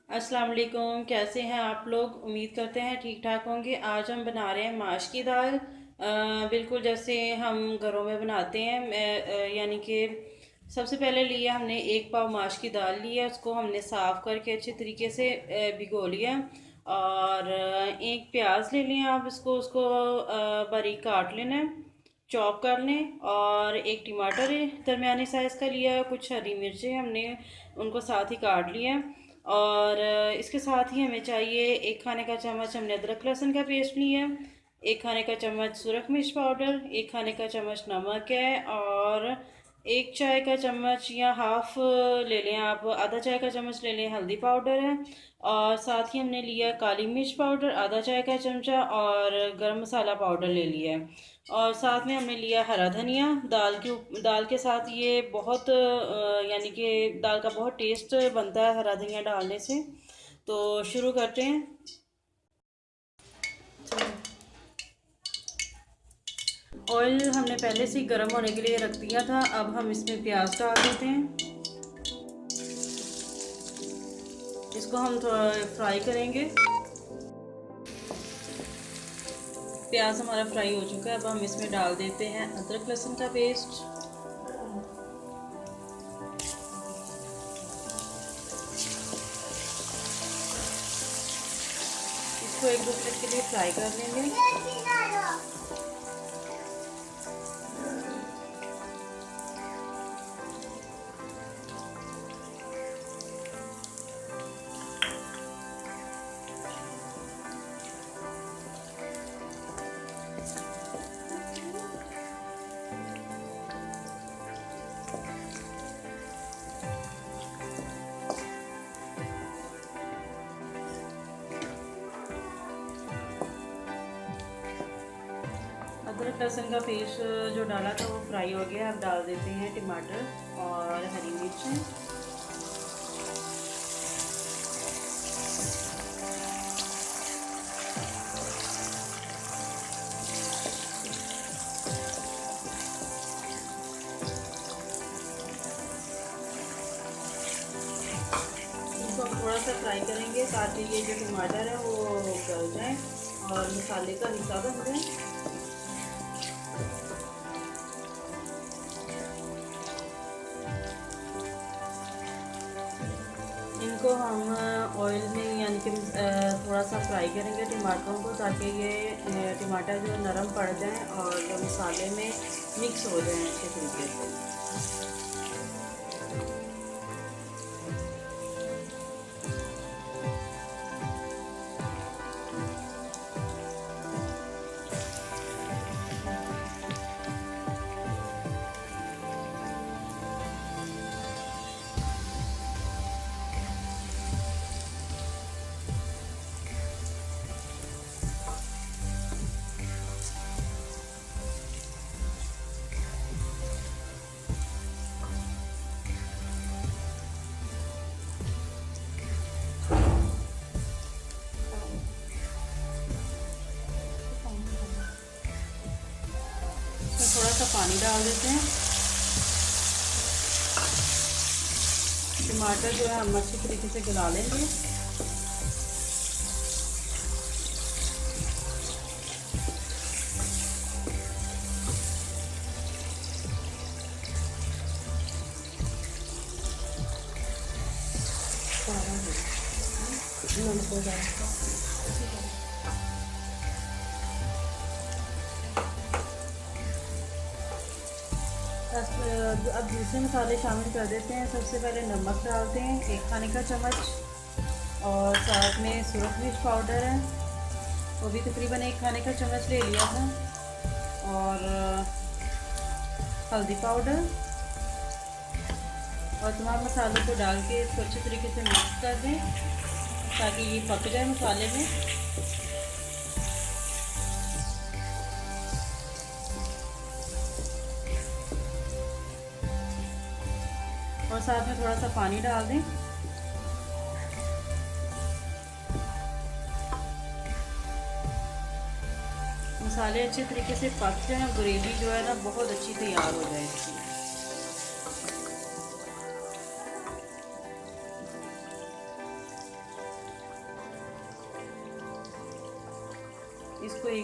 अस्सलाम वालेकुम। कैसे हैं आप लोग? उम्मीद करते हैं ठीक ठाक होंगे। आज हम बना रहे हैं माश की दाल, बिल्कुल जैसे हम घरों में बनाते हैं। यानी कि सबसे पहले लिया हमने एक पाव माश की दाल लिया, उसको हमने साफ़ करके अच्छे तरीके से भिगो लिया। और एक प्याज ले लिया आप, उसको बारीक काट लेना है, चॉप कर लें। और एक टमाटर दरमियाने साइज़ का लिया, कुछ हरी मिर्चें हमने उनको साथ ही काट लिया। और इसके साथ ही हमें चाहिए एक खाने का चम्मच हमने अदरक लहसुन का पेस्ट लिया, एक खाने का चम्मच सुरख मिर्च पाउडर, एक खाने का चम्मच नमक है, और एक चाय का चम्मच या हाफ ले लें आप, आधा चाय का चम्मच ले लें हल्दी पाउडर है। और साथ ही हमने लिया काली मिर्च पाउडर आधा चाय का चमचा, और गरम मसाला पाउडर ले लिया है। और साथ में हमने लिया हरा धनिया। दाल के साथ ये बहुत यानी कि दाल का बहुत टेस्ट बनता है हरा धनिया डालने से। तो शुरू करते हैं। ऑयल हमने पहले से ही गर्म होने के लिए रख दिया था। अब हम इसमें प्याज डाल देते हैं, इसको हम थोड़ा फ्राई करेंगे। प्याज हमारा फ्राई हो चुका है। अब हम इसमें डाल देते हैं अदरक लहसुन का पेस्ट। इसको एक दो मिनट के लिए फ्राई कर लेंगे। अदरक लहसुन का पेस्ट जो डाला था वो फ्राई हो गया। अब डाल देते हैं टमाटर और हरी मिर्चें। इसको हम थोड़ा सा फ्राई करेंगे ताकि ये जो टमाटर है वो गल जाए और मसाले का हिस्सा बन जाए। इनको हम ऑयल में यानी कि थोड़ा सा फ्राई करेंगे टमाटरों को, ताकि ये टमाटर जो नरम पड़ जाएं और मसाले में मिक्स हो जाएं अच्छे तरीके से। इसमें थोड़ा सा पानी डाल देते हैं। टमाटर जो है हम अच्छी तरीके से गला लेंगे। अब दूसरे मसाले शामिल कर देते हैं। सबसे पहले नमक डालते हैं एक खाने का चम्मच, और साथ में सुरख मिर्च पाउडर है, वो भी तकरीबन एक खाने का चम्मच ले लिया था। और हल्दी पाउडर, और तमाम मसालों को डाल के इसको अच्छे तरीके से मिक्स कर दें ताकि ये पक जाए मसाले में। और साथ में थोड़ा सा पानी डाल दें। मसाले अच्छे तरीके से पक जाए, ग्रेवी जो है ना बहुत अच्छी तैयार हो जाए इसकी।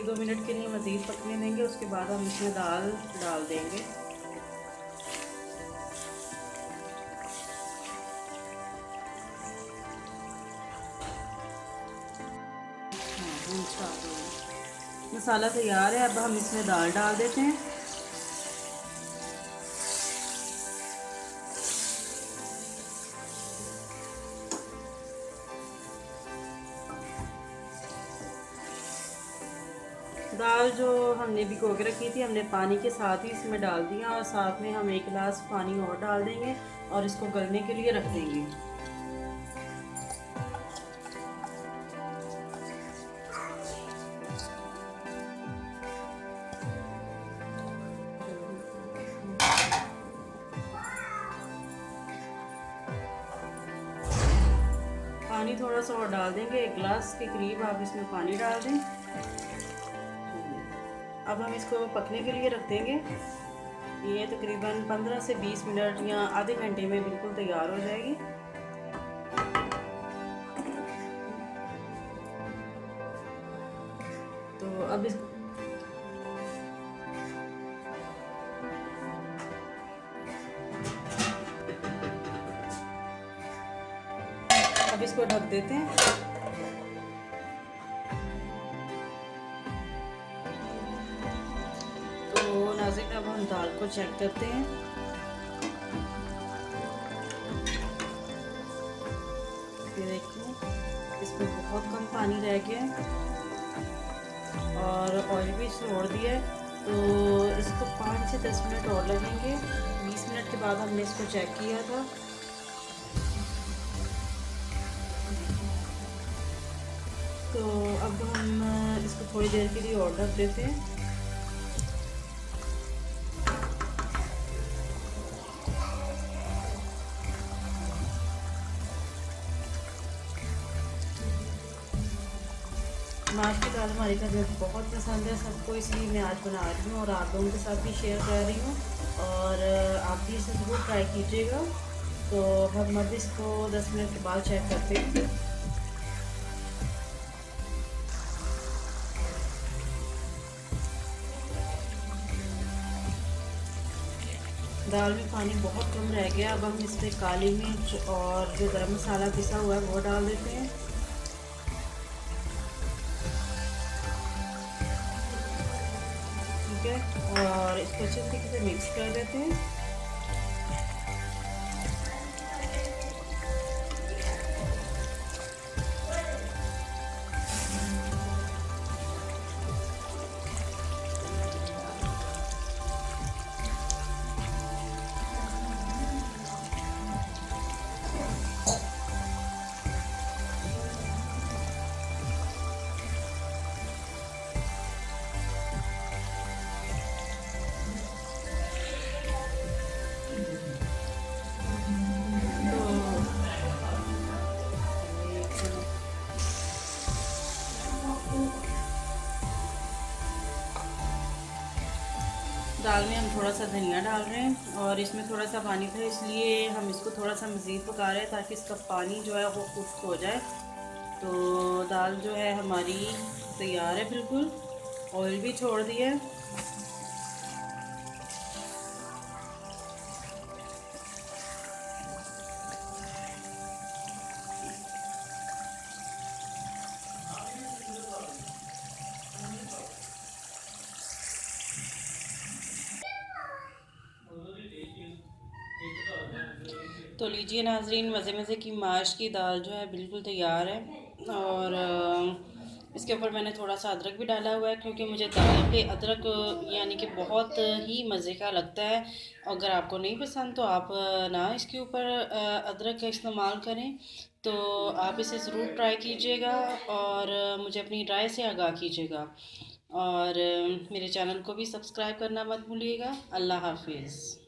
1-2 मिनट के लिए मज़ीद पकने देंगे। उसके बाद हम इसमें दाल डाल देंगे। मसाला तैयार है, अब हम इसमें दाल डाल देते हैं। दाल जो हमने भिगो के रखी थी हमने पानी के साथ ही इसमें डाल दिया और साथ में हम 1 गिलास पानी और डाल देंगे और इसको गलने के लिए रख देंगे। पानी थोड़ा सा और डाल देंगे, 1 गिलास के करीब आप इसमें पानी डाल दें। अब हम इसको पकने के लिए रख देंगे। ये तकरीबन 15 से 20 मिनट या आधे घंटे में बिल्कुल तैयार हो जाएगी। तो अब इसको ढक देते हैं। तो नाज़रीन अब हम दाल को चेक करते हैं। ये देखिए इसमें बहुत कम पानी रह गया है और ऑयल भी छोड़ दिया है। तो इसको 5 से 10 मिनट और लगेंगे। 20 मिनट के बाद हमने इसको चेक किया था। तो अब हम इसको थोड़ी देर के लिए और ढक देते हैं। माश की दाल हमारे घर में बहुत पसंद है सबको, इसलिए मैं आज बना रही हूँ और आप लोगों के साथ भी शेयर कर रही हूँ और आप भी इसे ज़रूर ट्राई कीजिएगा। तो हम अब इसको 10 मिनट के बाद चेक करते हैं। दाल में पानी बहुत कम रह गया। अब हम इसमें काली मिर्च और जो गरम मसाला पिसा हुआ है वो डाल देते हैं। ठीक है, और इसको अच्छे तरीके से मिक्स कर देते हैं। दाल में हम थोड़ा सा धनिया डाल रहे हैं और इसमें थोड़ा सा पानी था, इसलिए हम इसको थोड़ा सा मज़ीद पका रहे हैं ताकि इसका पानी जो है वो खुश्क हो जाए। तो दाल जो है हमारी तैयार है बिल्कुल, ऑयल भी छोड़ दिया है। तो लीजिए नाजरीन, मज़े मज़े की माश की दाल जो है बिल्कुल तैयार है। और इसके ऊपर मैंने थोड़ा सा अदरक भी डाला हुआ है क्योंकि मुझे दाल पे अदरक यानी कि बहुत ही मज़े का लगता है। अगर आपको नहीं पसंद तो आप ना इसके ऊपर अदरक का इस्तेमाल करें। तो आप इसे ज़रूर ट्राई कीजिएगा और मुझे अपनी राय से आगाह कीजिएगा और मेरे चैनल को भी सब्सक्राइब करना मत भूलिएगा। अल्लाह हाफिज़।